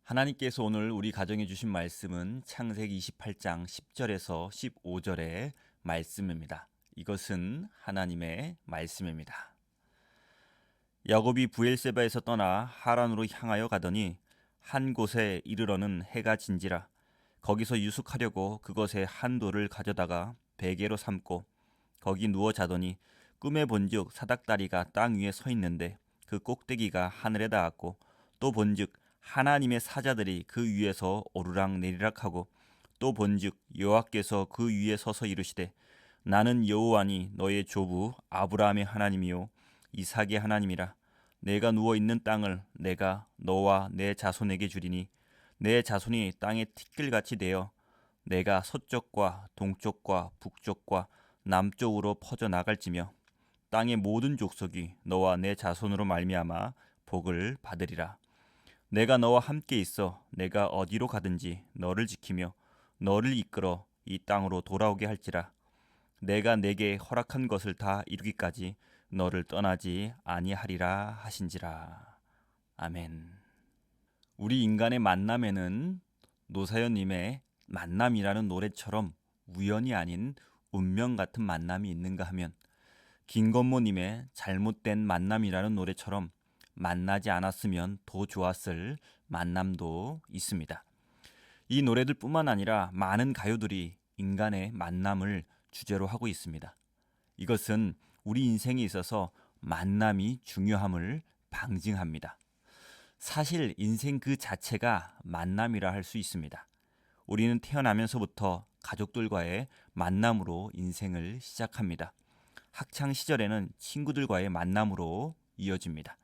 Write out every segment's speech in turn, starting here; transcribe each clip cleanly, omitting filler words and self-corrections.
하나님께서 오늘 우리 가정에 주신 말씀은 창세기 28장 10절에서 15절의 말씀입니다. 이것은 하나님의 말씀입니다. 야곱이 브엘세바에서 떠나 하란으로 향하여 가더니 한 곳에 이르러는 해가 진지라. 거기서 유숙하려고 그것에 한 돌을 가져다가 베개로 삼고 거기 누워 자더니 꿈에 본즉 사닥다리가 땅 위에 서 있는데 그 꼭대기가 하늘에 닿았고 또 본즉 하나님의 사자들이 그 위에서 오르락 내리락 하고 또 본즉 여호와께서 그 위에 서서 이르시되 나는 여호와니 너의 조부 아브라함의 하나님이요 이삭의 하나님이라. 내가 누워 있는 땅을 내가 너와 내 자손에게 주리니 내 자손이 땅의 티끌같이 되어 내가 서쪽과 동쪽과 북쪽과 남쪽으로 퍼져 나갈지며 땅의 모든 족속이 너와 내 자손으로 말미암아 복을 받으리라. 내가 너와 함께 있어 내가 어디로 가든지 너를 지키며 너를 이끌어 이 땅으로 돌아오게 할지라. 내가 내게 허락한 것을 다 이루기까지 너를 떠나지 아니하리라 하신지라. 아멘. 우리 인간의 만남에는 노사연님의 만남이라는 노래처럼 우연이 아닌 운명 같은 만남이 있는가 하면 김건모님의 잘못된 만남이라는 노래처럼 만나지 않았으면 더 좋았을 만남도 있습니다. 이 노래들뿐만 아니라 많은 가요들이 인간의 만남을 주제로 하고 있습니다. 이것은 우리 인생에 있어서 만남이 중요함을 방증합니다. 사실 인생 그 자체가 만남이라 할 수 있습니다. 우리는 태어나면서부터 가족들과의 만남으로 인생을 시작합니다. 학창 시절에는 친구들과의 만남으로 이어집니다.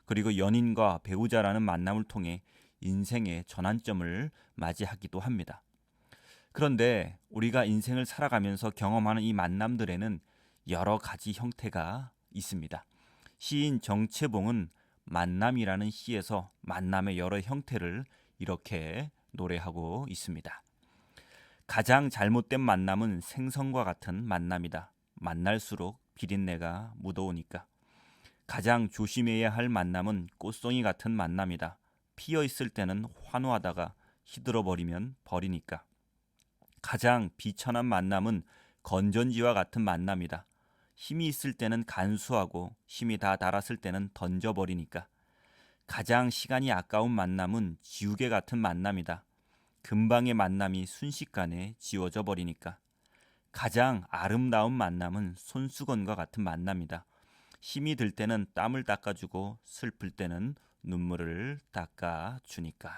그리고 연인과 배우자라는 만남을 통해 인생의 전환점을 맞이하기도 합니다. 그런데 우리가 인생을 살아가면서 경험하는 이 만남들에는 여러 가지 형태가 있습니다. 시인 정채봉은 만남이라는 시에서 만남의 여러 형태를 이렇게 노래하고 있습니다. 가장 잘못된 만남은 생선과 같은 만남이다. 만날수록 비린내가 묻어오니까. 가장 조심해야 할 만남은 꽃송이 같은 만남이다. 피어 있을 때는 환호하다가 시들어버리면 버리니까. 가장 비천한 만남은 건전지와 같은 만남이다. 힘이 있을 때는 간수하고 힘이 다 닳았을 때는 던져버리니까. 가장 시간이 아까운 만남은 지우개 같은 만남이다. 금방의 만남이 순식간에 지워져 버리니까. 가장 아름다운 만남은 손수건과 같은 만남이다. 힘이 들 때는 땀을 닦아주고 슬플 때는 눈물을 닦아주니까.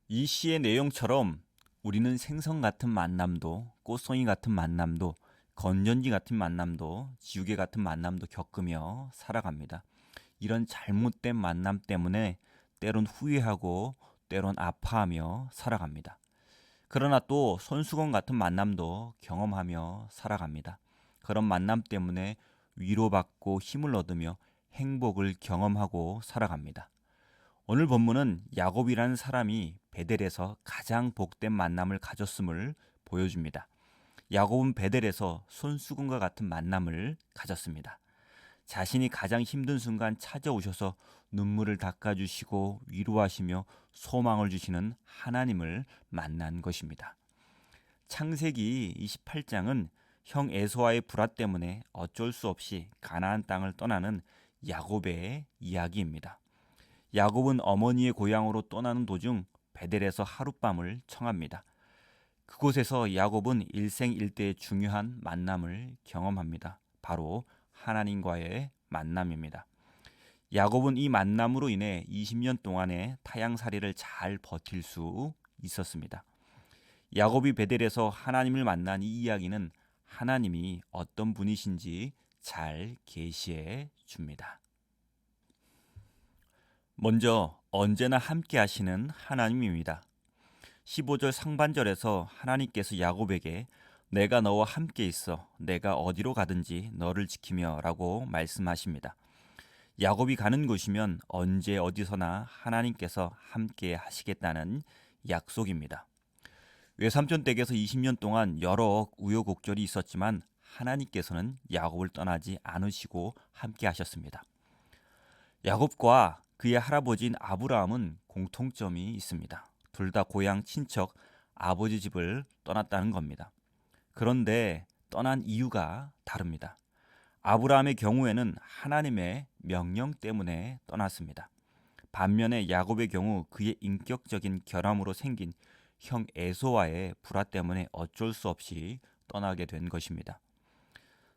이 시의 내용처럼 우리는 생선 같은 만남도 꽃송이 같은 만남도 건전지 같은 만남도 지우개 같은 만남도 겪으며 살아갑니다. 이런 잘못된 만남 때문에 때론 후회하고 때론 아파하며 살아갑니다. 그러나 또 손수건 같은 만남도 경험하며 살아갑니다. 그런 만남 때문에 위로받고 힘을 얻으며 행복을 경험하고 살아갑니다. 오늘 본문은 야곱이라는 사람이 베델에서 가장 복된 만남을 가졌음을 보여줍니다. 야곱은 베델에서 손수건과 같은 만남을 가졌습니다. 자신이 가장 힘든 순간 찾아오셔서 눈물을 닦아주시고 위로하시며 소망을 주시는 하나님을 만난 것입니다. 창세기 28장은 형 에서와의 불화 때문에 어쩔 수 없이 가나안 땅을 떠나는 야곱의 이야기입니다. 야곱은 어머니의 고향으로 떠나는 도중 베델에서 하룻밤을 청합니다. 그곳에서 야곱은 일생일대의 중요한 만남을 경험합니다. 바로 하나님과의 만남입니다. 야곱은 이 만남으로 인해 20년 동안의 타향살이를 잘 버틸 수 있었습니다. 야곱이 베델에서 하나님을 만난 이 이야기는 하나님이 어떤 분이신지 잘 계시해 줍니다. 먼저 언제나 함께 하시는 하나님입니다. 15절 상반절에서 하나님께서 야곱에게 내가 너와 함께 있어 내가 어디로 가든지 너를 지키며 라고 말씀하십니다. 야곱이 가는 곳이면 언제 어디서나 하나님께서 함께 하시겠다는 약속입니다. 외삼촌 댁에서 20년 동안 여러 우여곡절이 있었지만 하나님께서는 야곱을 떠나지 않으시고 함께 하셨습니다. 야곱과 그의 할아버지인 아브라함은 공통점이 있습니다. 둘 다 고향 친척 아버지 집을 떠났다는 겁니다. 그런데 떠난 이유가 다릅니다. 아브라함의 경우에는 하나님의 명령 때문에 떠났습니다. 반면에 야곱의 경우 그의 인격적인 결함으로 생긴 형 에서와의 불화 때문에 어쩔 수 없이 떠나게 된 것입니다.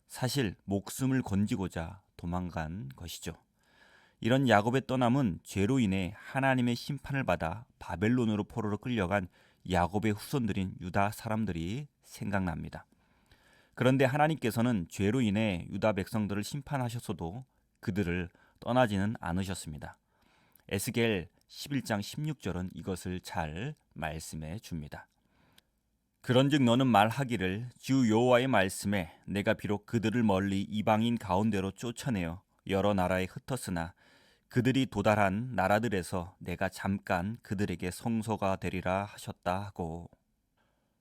사실 목숨을 건지고자 도망간 것이죠. 이런 야곱의 떠남은 죄로 인해 하나님의 심판을 받아 바벨론으로 포로로 끌려간 야곱의 후손들인 유다 사람들이 생각납니다. 그런데 하나님께서는 죄로 인해 유다 백성들을 심판하셨어도 그들을 떠나지는 않으셨습니다. 에스겔 11장 16절은 이것을 잘 말씀해 줍니다. 그런즉 너는 말하기를 주 여호와의 말씀에 내가 비록 그들을 멀리 이방인 가운데로 쫓아내어 여러 나라에 흩었으나 그들이 도달한 나라들에서 내가 잠깐 그들에게 성소가 되리라 하셨다 하고,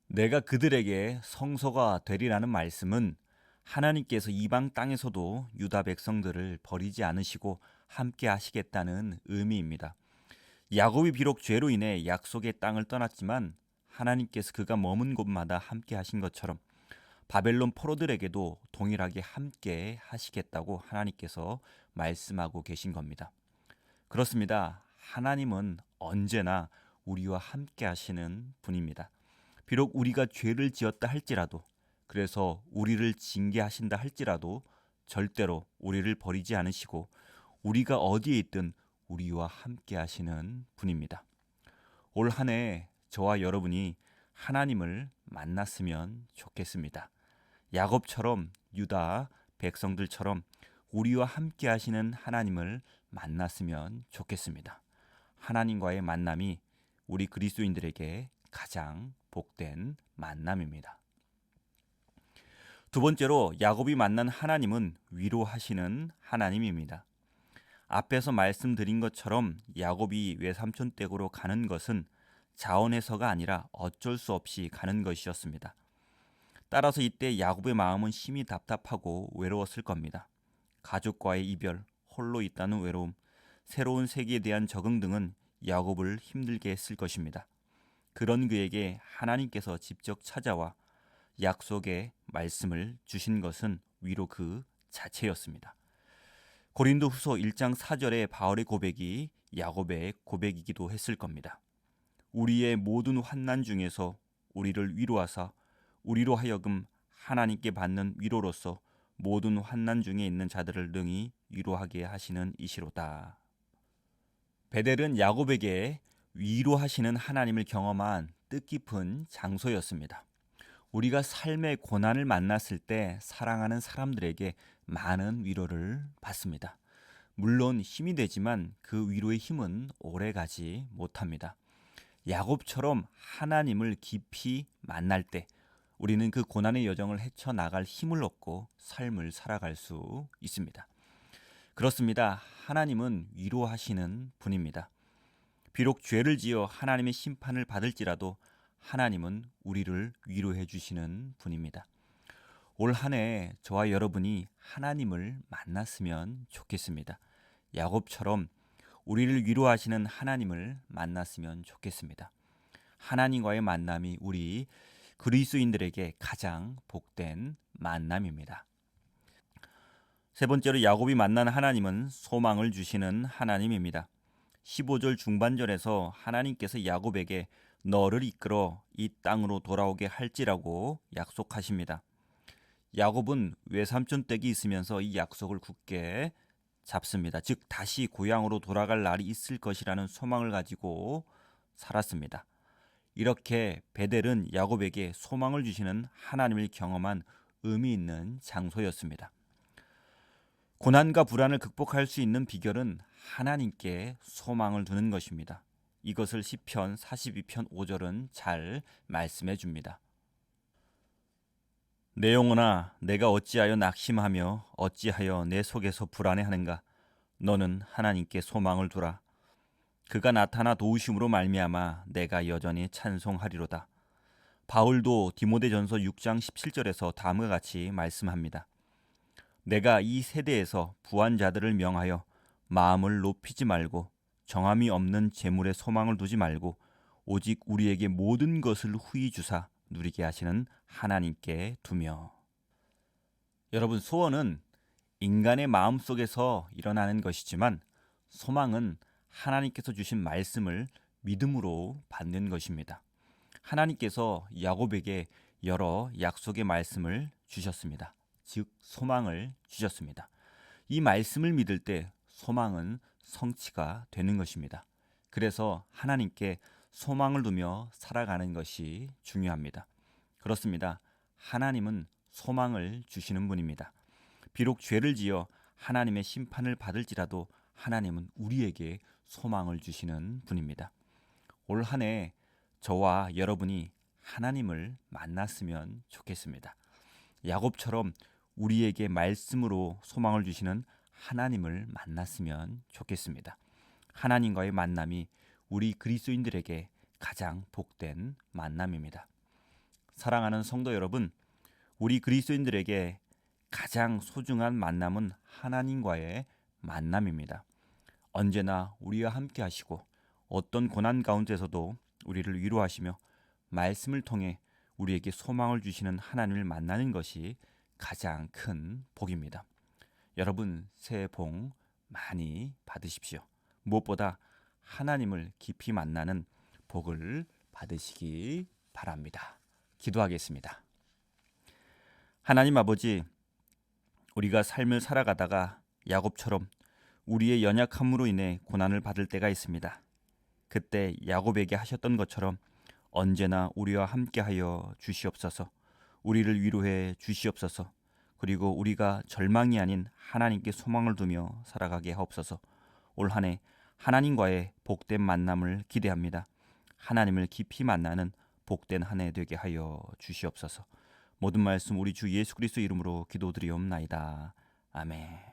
내가 그들에게 성소가 되리라는 말씀은 하나님께서 이방 땅에서도 유다 백성들을 버리지 않으시고 함께 하시겠다는 의미입니다. 야곱이 비록 죄로 인해 약속의 땅을 떠났지만 하나님께서 그가 머문 곳마다 함께 하신 것처럼 바벨론 포로들에게도 동일하게 함께 하시겠다고 하나님께서 말씀하고 계신 겁니다. 그렇습니다. 하나님은 언제나 우리와 함께 하시는 분입니다. 비록 우리가 죄를 지었다 할지라도, 그래서 우리를 징계하신다 할지라도 절대로 우리를 버리지 않으시고 우리가 어디에 있든 우리와 함께 하시는 분입니다. 올 한 해 저와 여러분이 하나님을 만났으면 좋겠습니다. 야곱처럼 유다 백성들처럼 우리와 함께 하시는 하나님을 만났으면 좋겠습니다. 하나님과의 만남이 우리 그리스도인들에게 가장 복된 만남입니다. 두 번째로 야곱이 만난 하나님은 위로하시는 하나님입니다. 앞에서 말씀드린 것처럼 야곱이 외삼촌 댁으로 가는 것은 자원해서가 아니라 어쩔 수 없이 가는 것이었습니다. 따라서 이때 야곱의 마음은 심히 답답하고 외로웠을 겁니다. 가족과의 이별, 홀로 있다는 외로움, 새로운 세계에 대한 적응 등은 야곱을 힘들게 했을 것입니다. 그런 그에게 하나님께서 직접 찾아와 약속의 말씀을 주신 것은 위로 그 자체였습니다. 고린도후서 1장 4절의 바울의 고백이 야곱의 고백이기도 했을 겁니다. 우리의 모든 환난 중에서 우리를 위로하사 우리로 하여금 하나님께 받는 위로로서 모든 환난 중에 있는 자들을 능히 위로하게 하시는 이시로다. 베델은 야곱에게 위로하시는 하나님을 경험한 뜻깊은 장소였습니다. 우리가 삶의 고난을 만났을 때 사랑하는 사람들에게 많은 위로를 받습니다. 물론 힘이 되지만 그 위로의 힘은 오래가지 못합니다. 야곱처럼 하나님을 깊이 만날 때 우리는 그 고난의 여정을 헤쳐나갈 힘을 얻고 삶을 살아갈 수 있습니다. 그렇습니다. 하나님은 위로하시는 분입니다. 비록 죄를 지어 하나님의 심판을 받을지라도 하나님은 우리를 위로해 주시는 분입니다. 올 한 해 저와 여러분이 하나님을 만났으면 좋겠습니다. 야곱처럼 우리를 위로하시는 하나님을 만났으면 좋겠습니다. 하나님과의 만남이 우리 그리스도인들에게 가장 복된 만남입니다. 세 번째로 야곱이 만난 하나님은 소망을 주시는 하나님입니다. 15절 중반절에서 하나님께서 야곱에게 너를 이끌어 이 땅으로 돌아오게 할지라고 약속하십니다. 야곱은 외삼촌 댁이 있으면서 이 약속을 굳게 잡습니다. 즉 다시 고향으로 돌아갈 날이 있을 것이라는 소망을 가지고 살았습니다. 이렇게 베델은 야곱에게 소망을 주시는 하나님을 경험한 의미 있는 장소였습니다. 고난과 불안을 극복할 수 있는 비결은 하나님께 소망을 두는 것입니다. 이것을 시편 42편 5절은 잘 말씀해 줍니다. 내 영혼아, 내가 어찌하여 낙심하며 어찌하여 내 속에서 불안해하는가? 너는 하나님께 소망을 두라. 그가 나타나 도우심으로 말미암아 내가 여전히 찬송하리로다. 바울도 디모데전서 6장 17절에서 다음과 같이 말씀합니다. 내가 이 세대에서 부한 자들을 명하여 마음을 높이지 말고 정함이 없는 재물에 소망을 두지 말고 오직 우리에게 모든 것을 후히 주사 누리게 하시는 하나님께 두며. 여러분, 소원은 인간의 마음속에서 일어나는 것이지만 소망은 하나님께서 주신 말씀을 믿음으로 받는 것입니다. 하나님께서 야곱에게 여러 약속의 말씀을 주셨습니다. 즉 소망을 주셨습니다. 이 말씀을 믿을 때 소망은 성취가 되는 것입니다. 그래서 하나님께 소망을 두며 살아가는 것이 중요합니다. 그렇습니다. 하나님은 소망을 주시는 분입니다. 비록 죄를 지어 하나님의 심판을 받을지라도 하나님은 우리에게 소망을 주시는 분입니다. 올 한 해 저와 여러분이 하나님을 만났으면 좋겠습니다. 야곱처럼 우리에게 말씀으로 소망을 주시는 하나님을 만났으면 좋겠습니다. 하나님과의 만남이 우리 그리스도인들에게 가장 복된 만남입니다. 사랑하는 성도 여러분, 우리 그리스도인들에게 가장 소중한 만남은 하나님과의 만남입니다. 언제나 우리와 함께 하시고 어떤 고난 가운데서도 우리를 위로하시며 말씀을 통해 우리에게 소망을 주시는 하나님을 만나는 것이 가장 큰 복입니다. 여러분, 새해 복 많이 받으십시오. 무엇보다 하나님을 깊이 만나는 복을 받으시기 바랍니다. 기도하겠습니다. 하나님 아버지, 우리가 삶을 살아가다가 야곱처럼 우리의 연약함으로 인해 고난을 받을 때가 있습니다. 그때 야곱에게 하셨던 것처럼 언제나 우리와 함께하여 주시옵소서. 우리를 위로해 주시옵소서. 그리고 우리가 절망이 아닌 하나님께 소망을 두며 살아가게 하옵소서. 올 한 해 하나님과의 복된 만남을 기대합니다. 하나님을 깊이 만나는 복된 한 해 되게 하여 주시옵소서. 모든 말씀 우리 주 예수 그리스도 이름으로 기도드리옵나이다. 아멘.